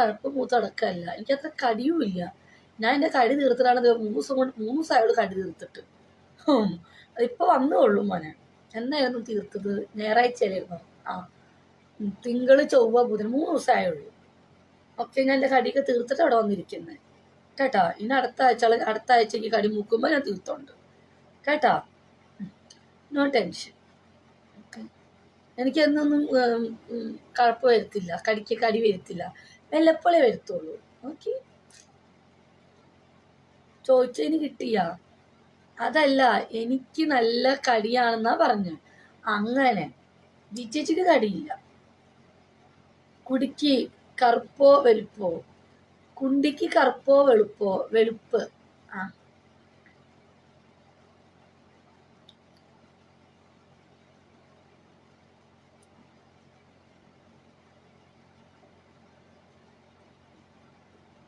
കഴപ്പ് മൂത്തടക്കമല്ല, എനിക്കത്ര കടിയുമില്ല. ഞാൻ എൻ്റെ കടി തീർത്തിട്ടാണ് 3 ദിവസമായോട് കടി തീർത്തിട്ട്. അതിപ്പോൾ വന്നുകൊള്ളു മോനെ. എന്നായിരുന്നു തീർത്തത്? ഞായറാഴ്ചയിലായിരുന്നു. ആ, തിങ്കൾ ചൊവ്വ ബുധൻ 3 ദിവസമായുള്ളൂ. ഓക്കെ, ഞാൻ എൻ്റെ കടിയൊക്കെ തീർത്തിട്ട് അവിടെ വന്നിരിക്കുന്നത് കേട്ടാ. ഇനി അടുത്ത ആഴ്ചക്ക് കടി മൂക്കുമ്പോൾ ഞാൻ തീർത്തോണ്ട് കേട്ടാ. No tension. ഓക്കെ, എനിക്ക് എന്നൊന്നും കഴപ്പ് വരുത്തില്ല, കടി വരുത്തില്ല. വല്ലപ്പോഴേ വരുത്തുള്ളൂ. ഓക്കെ, ചോദിച്ചതിന് കിട്ടിയ അതല്ല, എനിക്ക് നല്ല കടിയാണെന്നാ പറഞ്ഞു. അങ്ങനെ വിജയിച്ചിട്ട് കടിയില്ല. കുടിക്ക് കറുപ്പോ വെളുപ്പോ, കുണ്ടിക്ക് കറുപ്പോ വെളുപ്പ്. ആ,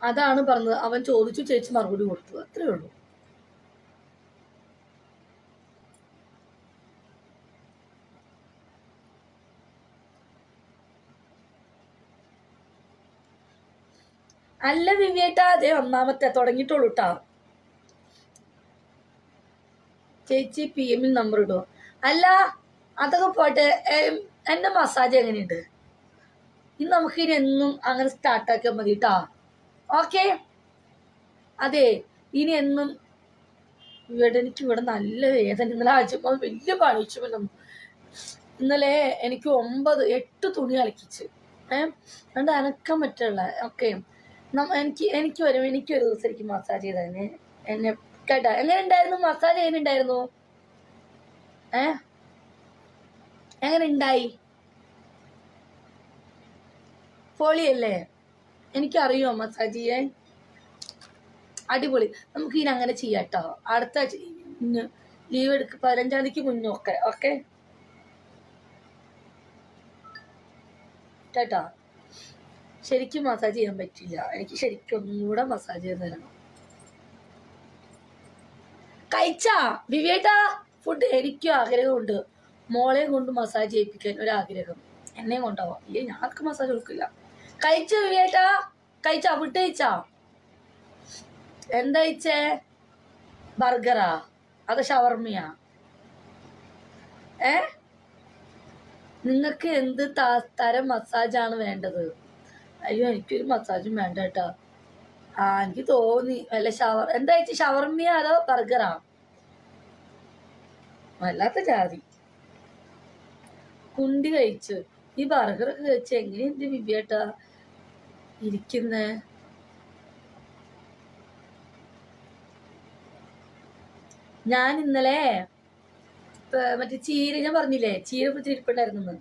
അതാണ് പറഞ്ഞത്. അവൻ ചോദിച്ചു, ചേച്ചി മറുപടി കൊടുത്തു, അത്രേ ഉള്ളൂ. അല്ല വിവേട്ടാ, അതെ ഒന്നാമത്തെ തുടങ്ങിയിട്ടുള്ളൂ കേട്ടാ. ചേച്ചി PM നമ്പർ ഇടുമോ? അല്ല, അതൊക്കെ പോട്ടെ. എന്റെ മസാജ് എങ്ങനെയുണ്ട്? ഇനി നമുക്കിനി എന്നും അങ്ങനെ സ്റ്റാർട്ടാക്കിയാൽ മതി കേട്ടാ. ഓക്കെ, അതെ, ഇനി എന്നും എനിക്ക് ഇവിടെ നല്ല വേദന. ഇന്നലെ ആഴ്ചപ്പോൾ വലിയ പണിച്ചു. ഇന്നലെ എനിക്ക് 8 തുണി അലക്കിച്ച് അതുകൊണ്ട് അനക്കാൻ പറ്റുള്ള. ഓക്കെ, എനിക്കൊരു ദിവസം എനിക്ക് മസാജ് ചെയ്തതിന് എന്നെ കേട്ടാ. എങ്ങനെ ഉണ്ടായിരുന്നു മസാജ്? എങ്ങനെ ഉണ്ടായിരുന്നു? എങ്ങനെ ഉണ്ടായി? പൊളിയല്ലേ? എനിക്കറിയോ മസാജ് ചെയ്യാൻ. അടിപൊളി. നമുക്ക് ഇനി അങ്ങനെ ചെയ്യാം കേട്ടോ. അടുത്ത ലീവ് 15-ാം തീയതിക്ക് മുന്നൊക്കെ. ഓക്കെ കേട്ടോ. ശരിക്കും മസാജ് ചെയ്യാൻ പറ്റില്ല. എനിക്ക് ശരിക്കും ഒന്നുകൂടെ മസാജ് ചെയ്ത് തരണം. കഴിച്ചാ വിവേട്ടാ ഫുഡ്? എനിക്കും ആഗ്രഹമുണ്ട് മോളെ കൊണ്ട് മസാജ് ചെയ്യിപ്പിക്കാൻ. ഒരാഗ്രഹം എന്നെ കൊണ്ടാവാം. ഇല്ലേ, ഞാനൊക്കെ മസാജ് കൊടുക്കില്ല. കഴിച്ചു വിവേട്ടാ? കഴിച്ചാ? ഫുഡ് കഴിച്ചാ? എന്താ കഴിച്ചേ? ബർഗറാ അതോ ഷവർമ്മയാ? നിങ്ങൾക്ക് എന്ത് തരം മസാജാണ് വേണ്ടത്? അയ്യോ, എനിക്കൊരു മസാജും വേണ്ട കേട്ടോ. എനിക്ക് തോന്നി വല്ല എന്താ കഴിച്ച? ഷവർമ്മയാ അതോ ബർഗറാ? വല്ലാത്ത ജാതി. കുണ്ടി കഴിച്ചു. ഈ ബർഗറൊക്കെ കഴിച്ച് എങ്ങനെയുണ്ട് വിവേട്ടാ ഇരിക്കുന്നേ? ഞാൻ ഇന്നലെ മറ്റേ ചീര, ഞാൻ പറഞ്ഞില്ലേ ചീര പിടിച്ചിരിപ്പുണ്ടായിരുന്നു.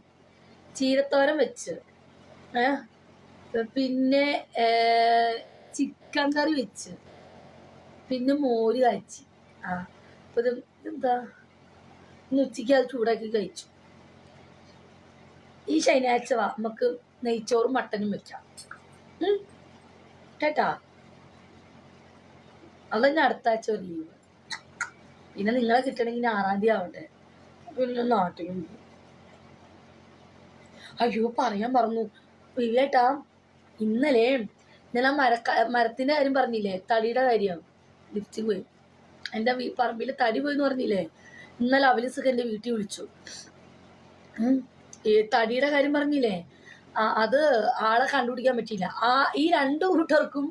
ചീരത്തോരൻ വെച്ച്, പിന്നെ ചിക്കൻ കറി വെച്ച്, പിന്നെ മോര് കാച്ചി. അപ്പൊ ഇതെന്താ, ഇന്ന് ഉച്ചയ്ക്ക് അത് ചൂടാക്കി കഴിച്ചു. ഈ ശനിയാഴ്ച നമുക്ക് നെയ്ച്ചോറും മട്ടനും വെക്കാം കേട്ടാ. അതന്നെ അടുത്ത ആഴ്ച ഒരു ലീവ്. പിന്നെ നിങ്ങളെ കിട്ടണമെങ്കിൽ 6-ാം തീയതി ആവട്ടെ. പിന്നെ നാട്ടിലും. അയ്യോ, പറയാൻ പറഞ്ഞു വിവേട്ടാ. ഇന്നലെ ഞാൻ മരത്തിന്റെ കാര്യം പറഞ്ഞില്ലേ, തടിയുടെ കാര്യം. ലിഫ്റ്റ് പോയി, എൻ്റെ പറമ്പിൽ തടി പോയിന്ന് പറഞ്ഞില്ലേ. ഇന്നലെ അവലിസൊക്കെ എൻ്റെ വീട്ടിൽ വിളിച്ചു. ഈ തടിയുടെ കാര്യം പറഞ്ഞില്ലേ, അത് ആളെ കണ്ടുപിടിക്കാൻ പറ്റിയില്ല. ഈ 2 കൂട്ടർക്കും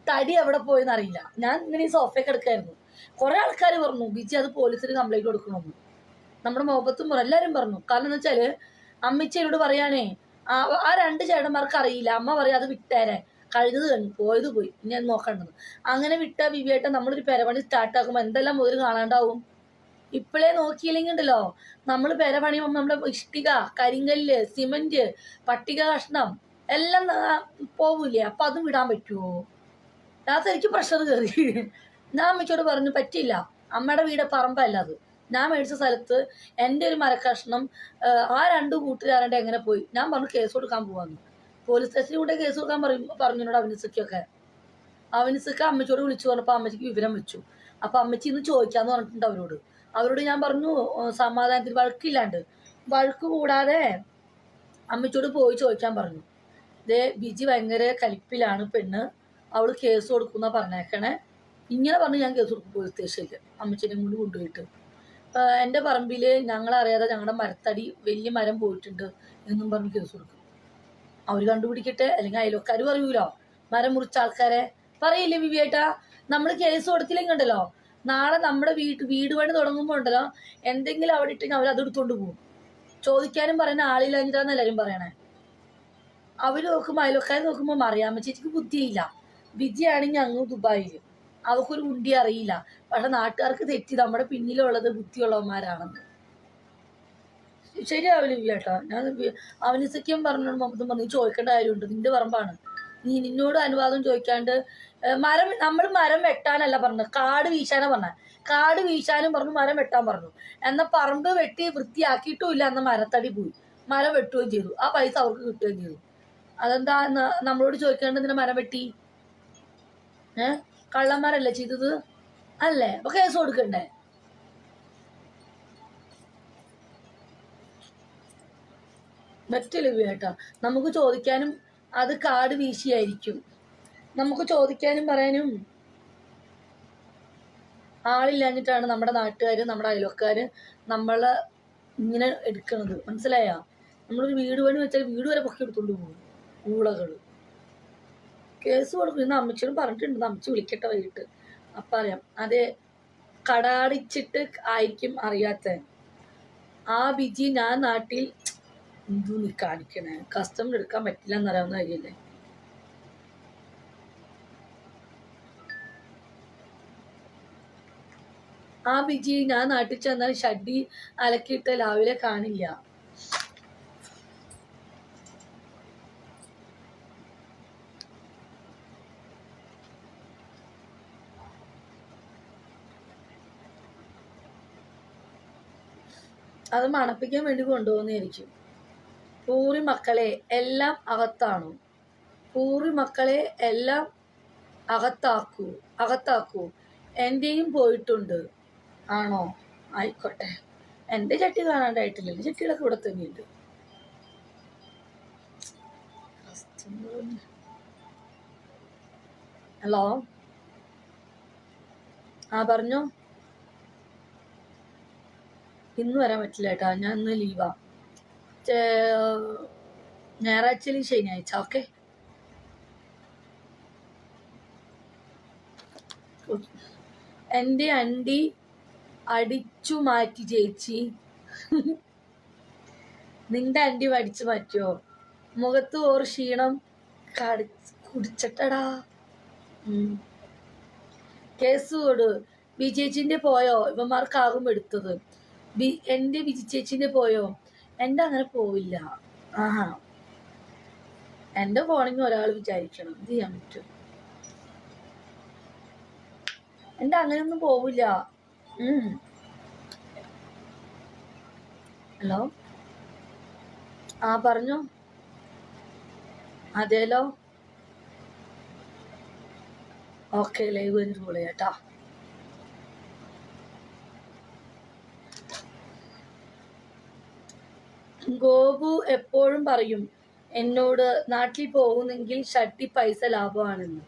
തടി എവിടെ പോയെന്ന് അറിയില്ല. ഞാൻ ഇങ്ങനെ ഈ സോഫയൊക്കെ എടുക്കായിരുന്നു. കുറെ ആൾക്കാർ പറഞ്ഞു ബിജി അത് പോലീസിന് കംപ്ലൈന്റ് കൊടുക്കണമെന്ന്. നമ്മുടെ മുഖത്തും എല്ലാരും പറഞ്ഞു. കാരണം എന്ന് വെച്ചാല് അമ്മച്ചേരോട് പറയാനേ, ആ 2 ചേട്ടന്മാർക്ക് അറിയില്ല. അമ്മ പറയാം അത് വിട്ടേരെ, കഴിഞ്ഞത് കഴിഞ്ഞു, പോയത് പോയി, ഇനി അത് നോക്കണ്ടെന്ന്. അങ്ങനെ വിട്ട വിവേട്ട നമ്മളൊരു പെരപണി സ്റ്റാർട്ടാക്കുമ്പോൾ എന്തെല്ലാം മുതൽ കാണാണ്ടാവും. ഇപ്പോഴേ നോക്കിയില്ലെങ്കിൽ ഉണ്ടല്ലോ, നമ്മൾ പെര പണിയുമ്പോൾ നമ്മുടെ ഇഷ്ടിക, കരിങ്കല്ല്, സിമന്റ്, പട്ടിക കഷ്ണം എല്ലാം പോവില്ലേ. അപ്പൊ അതും വിടാൻ പറ്റുമോ? രാത്രി എനിക്ക് പ്രഷർ കയറി. ഞാൻ അമ്മച്ചോട് പറഞ്ഞു പറ്റില്ല, അമ്മയുടെ വീട് പറമ്പല്ല അത്. ഞാൻ മേടിച്ച സ്ഥലത്ത് എൻ്റെ ഒരു മരക്കഷ്ണം 2 കൂട്ടുകാരൻ്റെ എങ്ങനെ പോയി? ഞാൻ പറഞ്ഞു കേസ് കൊടുക്കാൻ പോവാന്ന്. പോലീസ് സ്റ്റേഷനിൽ കൂടെ കേസ് കൊടുക്കാൻ പറഞ്ഞോട് അവനിസക്കൊക്കെ. അവനിസക്ക് അമ്മച്ചോട് വിളിച്ചു പറഞ്ഞപ്പോൾ അമ്മച്ചിക്ക് വിവരം വെച്ചു. അപ്പൊ അമ്മച്ചി ഇന്ന് ചോദിക്കാന്ന് പറഞ്ഞിട്ടുണ്ട് അവരോട് ഞാൻ പറഞ്ഞു സമാധാനത്തിൽ, വഴക്കില്ലാണ്ട്, വഴക്ക് കൂടാതെ അമ്മച്ചോട് പോയി ചോദിക്കാൻ പറഞ്ഞു. ഇതേ ബിജി ഭയങ്കര കലിപ്പിലാണ് പെണ്ണ്, അവള് കേസ് കൊടുക്കുന്ന പറഞ്ഞേക്കണേ. ഇങ്ങനെ പറഞ്ഞ് ഞാൻ കേസ് കൊടുക്കും പോലീസ് സ്റ്റേഷനിൽ, അമ്മച്ചിനെ കൊണ്ട് കൊണ്ടുപോയിട്ട്. എൻ്റെ പറമ്പിൽ ഞങ്ങളറിയാതെ ഞങ്ങളുടെ മരത്തടി വലിയ മരം പോയിട്ടുണ്ട് എന്നും പറഞ്ഞ് കേസ് കൊടുക്കും. അവർ കണ്ടുപിടിക്കട്ടെ, അല്ലെങ്കിൽ അയൽവക്കാർ പറയൂലോ മരം മുറിച്ച ആൾക്കാരെ പറയില്ലേ ബിബിയേട്ടാ. നമ്മൾ കേസ് കൊടുത്തില്ലെങ്കിൽ ഉണ്ടല്ലോ, നാളെ നമ്മുടെ വീട് പണി തുടങ്ങുമ്പോൾ ഉണ്ടല്ലോ, എന്തെങ്കിലും അവിടെ ഇട്ടെങ്കിൽ അവർ അതെടുത്തോണ്ട് പോകും. ചോദിക്കാനും പറയുന്ന ആളില്ലാഞ്ഞിട്ടാന്ന് എല്ലാവരും പറയണേ. അവർ നോക്കുമ്പോൾ അയൽവക്കാർ നോക്കുമ്പോൾ മറിയാമ്മ ചേച്ചിക്ക് ബുദ്ധിയില്ല. വിജയാണെങ്കിൽ അങ്ങ് ദുബായിൽ, അവൾക്കൊരു ഉണ്ടി അറിയില്ല. പക്ഷെ നാട്ടുകാർക്ക് തെറ്റി നമ്മുടെ പിന്നിലുള്ളത് ബുദ്ധിയുള്ളവന്മാരാണെന്ന്. ശരിയാവില്ല കേട്ടോ. ഞാൻ അവനിസയ്ക്കും പറഞ്ഞു മൊത്തം പറഞ്ഞു ചോദിക്കേണ്ട കാര്യമുണ്ട്, നിന്റെ പറമ്പാണ്, നിന്നോട് അനുവാദം ചോദിക്കാണ്ട് നമ്മൾ മരം വെട്ടാനല്ല പറഞ്ഞത്, കാട് വീശാനാ പറഞ്ഞത്. കാട് വീശാനും പറഞ്ഞു, മരം വെട്ടാൻ പറഞ്ഞു. എന്നാൽ പറമ്പ് വെട്ടി വൃത്തിയാക്കിയിട്ടും ഇല്ല, എന്നാൽ മരത്തടി പോയി, മരം വെട്ടുകയും ചെയ്തു. ആ പൈസ അവർക്ക് കിട്ടുകയും ചെയ്തു. അതെന്താ നമ്മളോട് ചോദിക്കേണ്ടതിന് മരം വെട്ടി? കള്ളന്മാരല്ലേ ചെയ്തത് അല്ലേ? അപ്പൊ കേസ് കൊടുക്കണ്ടേ? പറ്റില്ല കേട്ടോ. നമുക്ക് ചോദിക്കാനും, അത് കാട് വീശിയായിരിക്കും. നമുക്ക് ചോദിക്കാനും പറയാനും ആളില്ലാഞ്ഞിട്ടാണ് നമ്മുടെ നാട്ടുകാർ, നമ്മുടെ അയൽവക്കാര് നമ്മളെ ഇങ്ങനെ എടുക്കണത്. മനസ്സിലായോ? നമ്മളൊരു വീട് പണി വെച്ചാൽ വീട് വരെ പൊക്കി എടുത്തോണ്ട് പോകും ഊളകള്. കേസ് കൊടുക്കും. ഇന്ന് അമ്മച്ചിയോട് പറഞ്ഞിട്ടുണ്ട്, അമ്മച്ചി വിളിക്കട്ടെ വൈകിട്ട്, അപ്പം അറിയാം. അതെ, കടാടിച്ചിട്ട് ആയിരിക്കും അറിയാത്ത ആ ബിജി. ഞാൻ നാട്ടിൽ എന്തു നീ കാണിക്കണേ, കസ്റ്റമർ എടുക്കാൻ പറ്റില്ല എന്നറിയാവുന്ന കാര്യല്ലേ? ആ ബിജി ഞാൻ നാട്ടിൽ ചെന്നാൽ ഷഡ്ഡി അലക്കിയിട്ട് രാവിലെ കാണില്ല. അത് മണപ്പിക്കാൻ വേണ്ടി കൊണ്ടുപോകുന്നതായിരിക്കും. പൂറി മക്കളെ എല്ലാം അകത്താണു, പൂറി മക്കളെ എല്ലാം അകത്താക്കൂ. എൻ്റെയും പോയിട്ടുണ്ട്. ആണോ? ആയിക്കോട്ടെ. എൻ്റെ ചട്ടി കാണാണ്ടായിട്ടില്ല, എൻ്റെ ചട്ടികളൊക്കെ ഇവിടെ തന്നെയുണ്ട്. ഹലോ, പറഞ്ഞോ. ഇന്ന് വരാൻ പറ്റില്ല കേട്ടാ, ഞാൻ ഇന്ന് ലീവാ. ഞായറാഴ്ചയിലും ശനിയാഴ്ച. ഓക്കെ. എൻ്റെ അണ്ടി അടിച്ചു മാറ്റി ചേച്ചി. നിന്റെ അണ്ടി അടിച്ചു മാറ്റിയോ? മുഖത്ത് ഓർ ക്ഷീണം കുടിച്ചിട്ടടാ. കേസ് കൊടു. ബിജേച്ചിന്റെ പോയോ? ഇവന്മാർക്കാകും എടുത്തത്. എൻ്റെ ബിജി ചേച്ചിന്റെ പോയോ? എൻ്റെ അങ്ങനെ പോവില്ല. ആഹാ, എൻ്റെ പോണെങ്കിൽ ഒരാൾ വിചാരിക്കണം, ഇത് ചെയ്യാൻ പറ്റും. എൻ്റെ അങ്ങനെയൊന്നും പോവില്ല. ഹലോ, പറഞ്ഞോ. അതേലോ. ഓക്കെ, ലൈവ് കഴിഞ്ഞിട്ട് പോളെ കേട്ടാ. ഗോപു എപ്പോഴും പറയും എന്നോട്, നാട്ടിൽ പോകുന്നെങ്കിൽ ഷട്ടി പൈസ ലാഭമാണെന്ന്.